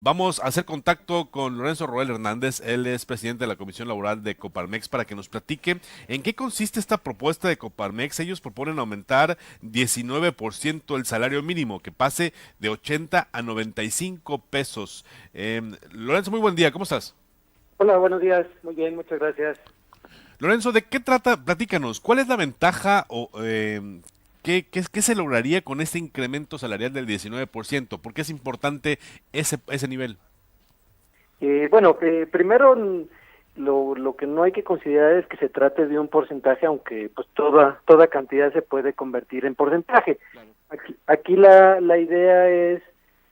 Vamos a hacer contacto con Lorenzo Roel Hernández, él es presidente de la Comisión Laboral de Coparmex, para que nos platique en qué consiste esta propuesta de Coparmex. Ellos proponen aumentar 19% el salario mínimo, que pase de 80 a 95 pesos. Lorenzo, muy buen día, ¿cómo estás? Hola, buenos días. Muy bien, muchas gracias. Lorenzo, ¿de qué trata? Platícanos, ¿cuál es la ventaja o qué se lograría con este incremento salarial del 19%? ¿Por qué es importante ese nivel? Primero lo que no hay que considerar es que se trate de un porcentaje, aunque pues toda cantidad se puede convertir en porcentaje. Aquí la idea es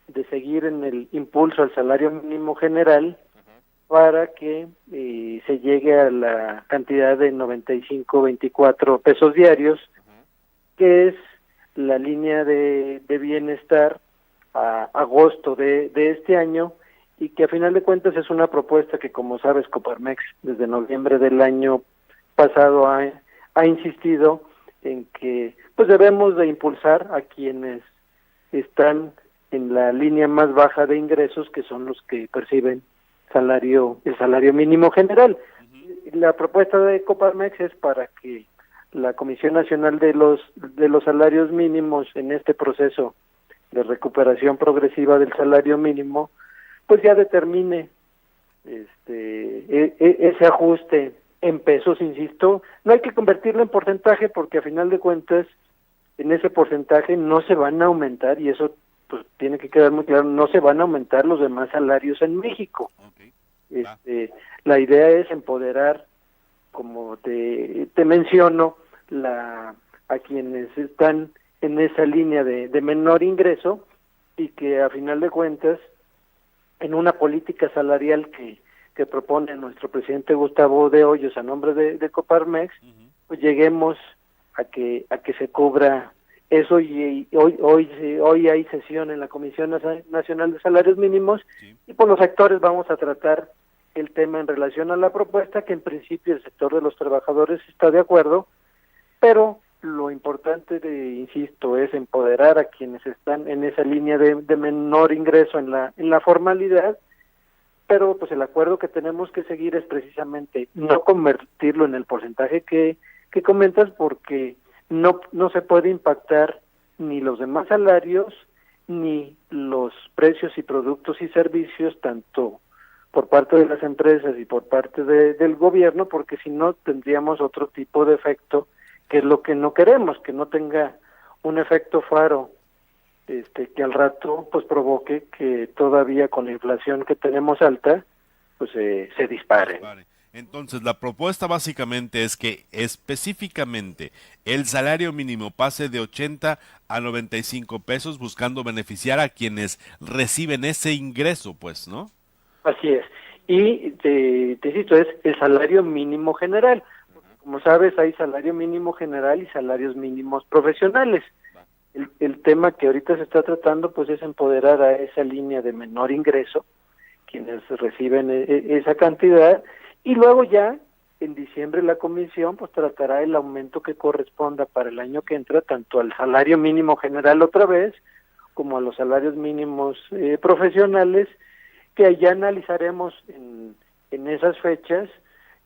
de seguir en el impulso al salario mínimo general para que se llegue a la cantidad de 95.24 pesos diarios, que es la línea de bienestar a agosto de este año, y que a final de cuentas es una propuesta que, como sabes, Coparmex desde noviembre del año pasado ha insistido en que pues debemos de impulsar a quienes están en la línea más baja de ingresos, que son los que perciben el salario mínimo general. La propuesta de Coparmex es para que la Comisión Nacional de los Salarios Mínimos, en este proceso de recuperación progresiva del salario mínimo, pues ya determine ese ajuste en pesos. Insisto, no hay que convertirlo en porcentaje, porque a final de cuentas en ese porcentaje no se van a aumentar, y eso pues tiene que quedar muy claro, no se van a aumentar los demás salarios en México. Ok, va. este la idea es empoderar, como te menciono, a quienes están en esa línea de menor ingreso, y que a final de cuentas, en una política salarial que propone nuestro presidente Gustavo de Hoyos a nombre de Coparmex, Ujú. pues lleguemos a que se cubra eso. Y hoy hay sesión en la Comisión Nacional de Salarios Mínimos, Sí. y por los sectores vamos a tratar el tema en relación a la propuesta, que en principio el sector de los trabajadores está de acuerdo, pero lo importante, insisto, es empoderar a quienes están en esa línea de menor ingreso en la formalidad. Pero pues el acuerdo que tenemos que seguir es precisamente no convertirlo en el porcentaje que comentas, porque no se puede impactar ni los demás salarios ni los precios y productos y servicios, tanto por parte de las empresas y por parte del gobierno, porque si no tendríamos otro tipo de efecto, que es lo que no queremos, que no tenga un efecto faro, que al rato pues provoque que todavía con la inflación que tenemos alta, pues se Se disparen. dispare. Entonces, la propuesta básicamente es que específicamente el salario mínimo pase de 80 a 95 pesos, buscando beneficiar a quienes reciben ese ingreso, pues, ¿no? Así es. Y te insisto, es el salario mínimo general. Como sabes, hay salario mínimo general y salarios mínimos profesionales. El tema que ahorita se está tratando pues es empoderar a esa línea de menor ingreso, quienes reciben esa cantidad, y luego ya en diciembre la comisión pues tratará el aumento que corresponda para el año que entra, tanto al salario mínimo general otra vez, como a los salarios mínimos profesionales, que allá analizaremos en esas fechas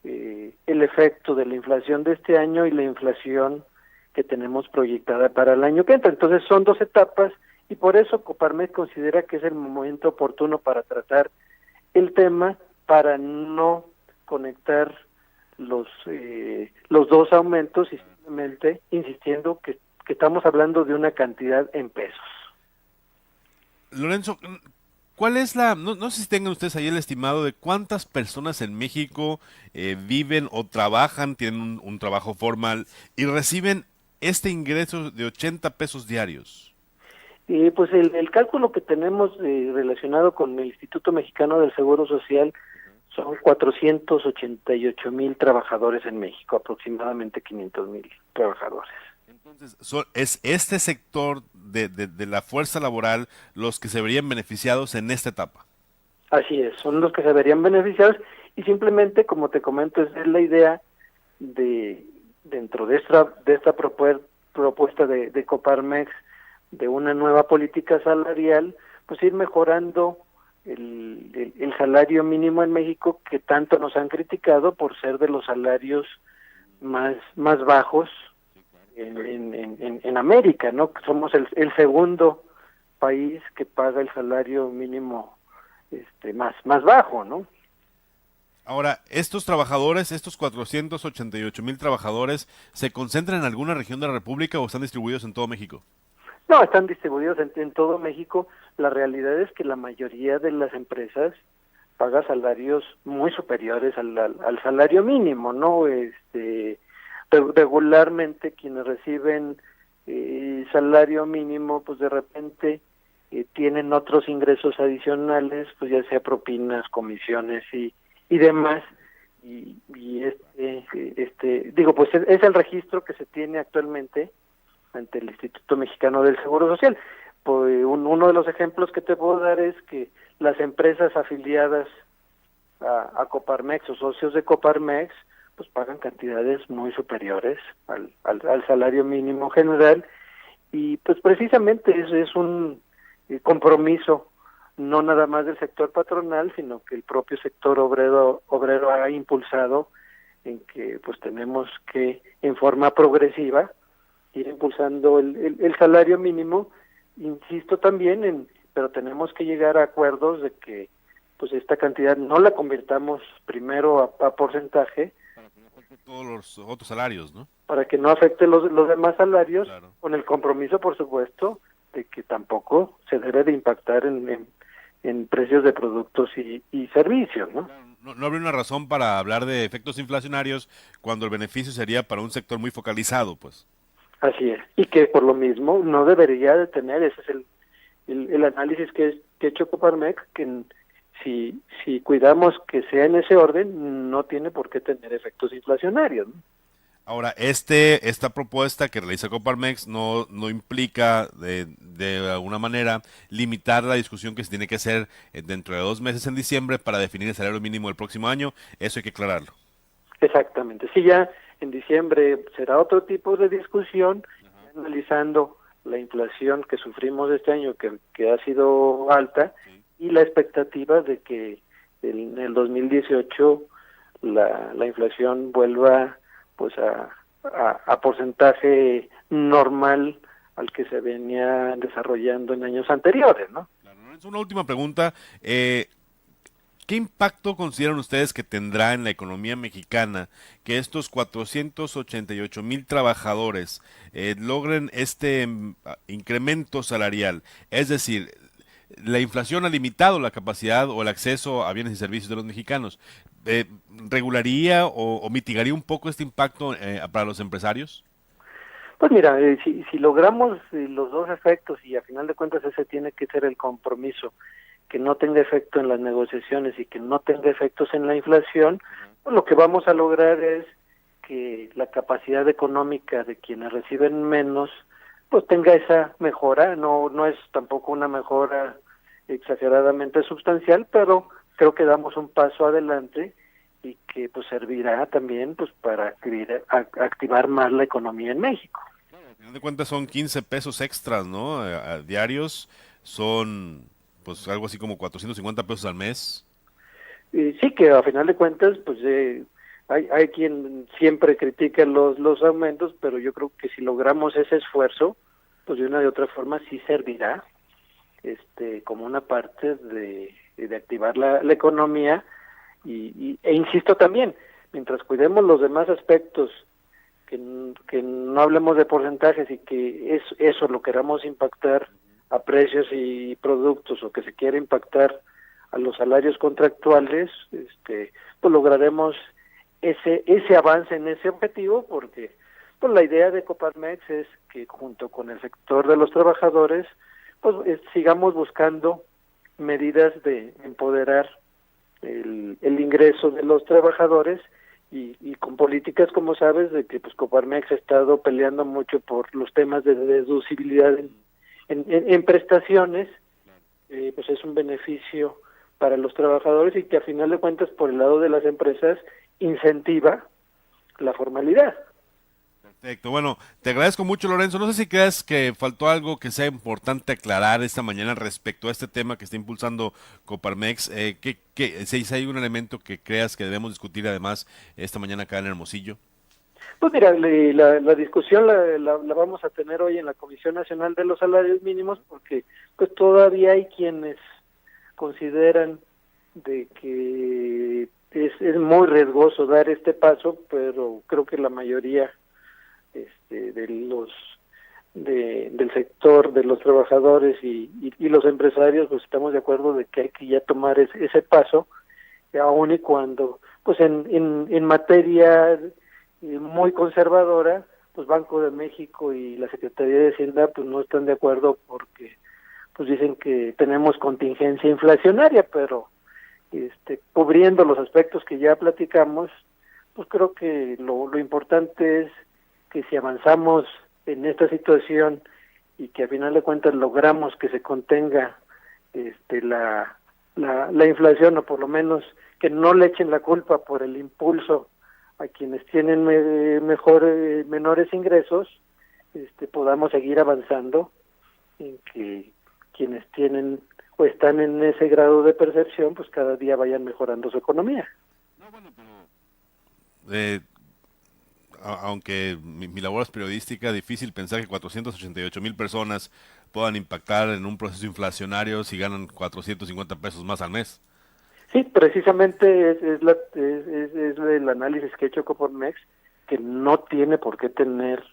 el efecto de la inflación de este año y la inflación que tenemos proyectada para el año que entra. Entonces son dos etapas, y por eso Coparmex considera que es el momento oportuno para tratar el tema, para no conectar los dos aumentos, y simplemente insistiendo que estamos hablando de una cantidad en pesos. Lorenzo, ¿cuál es no sé si tengan ustedes ahí el estimado de cuántas personas en México viven o trabajan, tienen un trabajo formal y reciben este ingreso de 80 pesos diarios? Pues el cálculo que tenemos relacionado con el Instituto Mexicano del Seguro Social son 488,000 trabajadores en México, aproximadamente 500,000 trabajadores. Entonces, es este sector de la fuerza laboral los que se verían beneficiados en esta etapa. Así es, son los que se verían beneficiados, y simplemente, como te comento, es la idea de, dentro de esta propuesta de Coparmex, de una nueva política salarial, pues ir mejorando el salario mínimo en México, que tanto nos han criticado por ser de los salarios más bajos en América, ¿no? Somos el segundo país que paga el salario mínimo más bajo, ¿no? Ahora, estos trabajadores, estos 488,000 trabajadores, ¿se concentran en alguna región de la República o están distribuidos en todo México? No, están distribuidos en todo México. La realidad es que la mayoría de las empresas paga salarios muy superiores al salario mínimo, ¿no? Regularmente quienes reciben salario mínimo, pues de repente tienen otros ingresos adicionales, pues ya sea propinas, comisiones y demás. Digo, pues es el registro que se tiene actualmente ante el Instituto Mexicano del Seguro Social. Pues uno de los ejemplos que te puedo dar es que las empresas afiliadas a Coparmex o socios de Coparmex pues pagan cantidades muy superiores al salario mínimo general, y pues precisamente es un compromiso no nada más del sector patronal, sino que el propio sector obrero ha impulsado en que pues tenemos que en forma progresiva ir impulsando el salario mínimo. Insisto también pero tenemos que llegar a acuerdos de que pues esta cantidad no la convirtamos primero a porcentaje, Para que no afecte todos los otros salarios, ¿no? para que no afecte los demás salarios, Claro. con el compromiso, por supuesto, de que tampoco se debe de impactar en precios de productos y servicios, ¿no? Claro, no habría una razón para hablar de efectos inflacionarios cuando el beneficio sería para un sector muy focalizado, pues. Así es, y que por lo mismo no debería de tener, ese es el análisis que ha hecho Coparmex, que si cuidamos que sea en ese orden, no tiene por qué tener efectos inflacionarios, ¿no? Ahora, esta propuesta que realiza Coparmex no implica de alguna manera limitar la discusión que se tiene que hacer dentro de 2 meses en diciembre para definir el salario mínimo del próximo año. Eso hay que aclararlo. Exactamente, sí, ya en diciembre será otro tipo de discusión, analizando la inflación que sufrimos este año, que ha sido alta, Sí. y la expectativa de que en el 2018 la inflación vuelva pues a porcentaje normal al que se venía desarrollando en años anteriores, ¿no? Claro, Lorenzo, una última pregunta. ¿Qué impacto consideran ustedes que tendrá en la economía mexicana que estos 488,000 trabajadores logren este incremento salarial? Es decir, la inflación ha limitado la capacidad o el acceso a bienes y servicios de los mexicanos. ¿Regularía o mitigaría un poco este impacto para los empresarios? Pues mira, si logramos los dos efectos, y a final de cuentas ese tiene que ser el compromiso, que no tenga efecto en las negociaciones y que no tenga efectos en la inflación, pues lo que vamos a lograr es que la capacidad económica de quienes reciben menos pues tenga esa mejora. No es tampoco una mejora exageradamente sustancial, pero creo que damos un paso adelante y que pues servirá también pues para activar más la economía en México. Al final de cuentas son 15 pesos extras, ¿no? A diarios son pues algo así como 450 pesos al mes. Sí, que a final de cuentas pues hay quien siempre critica los aumentos, pero yo creo que si logramos ese esfuerzo, pues de una de otra forma sí servirá como una parte de activar la economía, e insisto también, mientras cuidemos los demás aspectos, que no hablemos de porcentajes y que eso lo queramos impactar a precios y productos, o que se quiera impactar a los salarios contractuales, pues lograremos ese avance en ese objetivo, porque pues la idea de Coparmex es que junto con el sector de los trabajadores pues sigamos buscando medidas de empoderar el ingreso de los trabajadores, y con políticas, como sabes, de que pues Coparmex ha estado peleando mucho por los temas de deducibilidad en prestaciones, pues es un beneficio para los trabajadores, y que a final de cuentas por el lado de las empresas incentiva la formalidad. Perfecto. Bueno, te agradezco mucho, Lorenzo. No sé si creas que faltó algo que sea importante aclarar esta mañana respecto a este tema que está impulsando Coparmex. Si hay un elemento que creas que debemos discutir además esta mañana acá en Hermosillo. Pues mira, la discusión la vamos a tener hoy en la Comisión Nacional de los Salarios Mínimos, porque pues todavía hay quienes consideran de que es muy riesgoso dar este paso, pero creo que la mayoría de los del sector, de los trabajadores y los empresarios, pues estamos de acuerdo de que hay que ya tomar ese paso, aun y cuando, pues en materia muy conservadora, pues Banco de México y la Secretaría de Hacienda pues no están de acuerdo porque pues dicen que tenemos contingencia inflacionaria, pero cubriendo los aspectos que ya platicamos, pues creo que lo importante es que si avanzamos en esta situación y que a final de cuentas logramos que se contenga la inflación, o por lo menos que no le echen la culpa por el impulso a quienes tienen menores ingresos, podamos seguir avanzando en que quienes tienen o están en ese grado de percepción, pues cada día vayan mejorando su economía. No, bueno, pero aunque mi labor es periodística, difícil pensar que 488,000 personas puedan impactar en un proceso inflacionario si ganan 450 pesos más al mes. Sí, precisamente es el análisis que ha hecho Coparmex, que no tiene por qué tener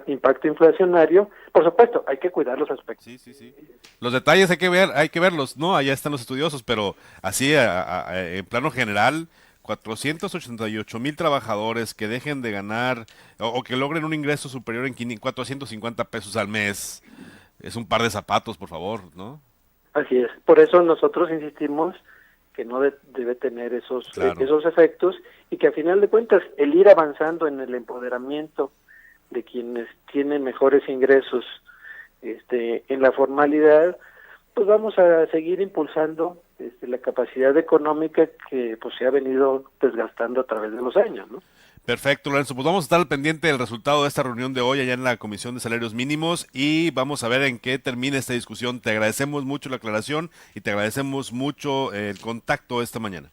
impacto inflacionario. Por supuesto, hay que cuidar los aspectos. Sí, sí, sí. Los detalles hay que verlos, ¿no? Allá están los estudiosos, pero así en plano general, 488,000 trabajadores que dejen de ganar o que logren un ingreso superior en 450 pesos al mes, es un par de zapatos, por favor, ¿no? Así es. Por eso nosotros insistimos que no debe tener Claro. esos efectos, y que a final de cuentas el ir avanzando en el empoderamiento de quienes tienen mejores ingresos en la formalidad, pues vamos a seguir impulsando la capacidad económica que pues se ha venido desgastando a través de los años, ¿no? Perfecto, Lorenzo. Pues vamos a estar al pendiente del resultado de esta reunión de hoy allá en la Comisión de Salarios Mínimos y vamos a ver en qué termina esta discusión. Te agradecemos mucho la aclaración y te agradecemos mucho el contacto esta mañana.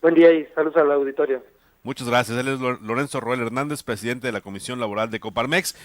Buen día y saludos al auditorio. Muchas gracias. Él es Lorenzo Roel Hernández, presidente de la Comisión Laboral de Coparmex.